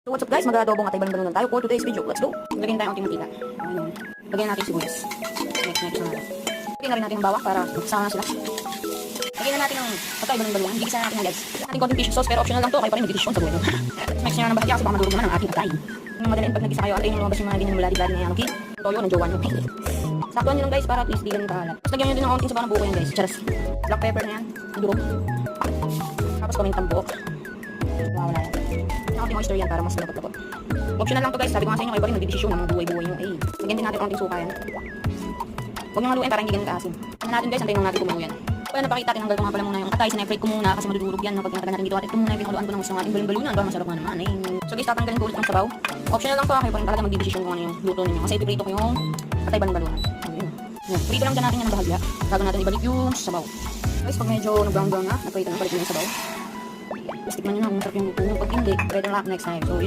So what's up guys, mag-adobong atay balon-balonan tayo for today's video. Let's go! Lagyan tayo ang mantika. Ayun. Lagyan natin sibuyas. Next na natin. Lagyan na rin natin ang bawang para magsama na sila. Lagyan na natin ang atay balon-balonan. Gigisa na natin yan guys. Ating konting fish sauce pero optional lang to. Kayo pa rin mag-fish sauce sa buhay. Mix nyo na ng bahagya kasi baka madurog naman ang ating atay. Yung madaliin pag nagisa kayo, antayin nyo lumabas yung mga ganyan maladi-ladi na yan. Okay? Toyo ng jowa nyo. Saktuan nyo lang guys para at least di ganun kahalat. Tapos lagyan nyo din ng konting sabaw ng buko yan guys. Charas. Black pepper na yan. Ang durog. Tapos pamintang buhok. Wala yan. Konting oyster yan para mas lapot-lapot. Optional lang to guys, sabi ko nga sa inyo, kayo pa rin magdidesisyon ng mga buhay-buhay nyo. Lagyan din natin konting suka yan. Huwag nyo haluin para hindi ganun kaasin. Ano natin guys, antayin lang natin kumulo yan. Kaya napakita, tinanggal ko nga pala muna yung atay, sinefrate ko muna kasi madudurog yan. Pag tinatagal natin dito at ito muna, pinakuluan ko ng gusto ng ating balon-balunan. Ba, masarap nga naman So guys, tatanggalin ko ulit ng sabaw. Optional lang to, kayo pa rin talaga magdidesisyon kung ano yung luto ninyo. Kasi ipiprito ko yung atay balon-balunan. Prito lang dyan natin yan ng bahagya. Bago natin ibalik yung sabaw. Guys, pag medyo nag-brown-brown na, naprito na, balik na yung sabaw. Tapos tikman nyo na kung masarap yung luto nyo. Pag hindi, pwede na next time. So yun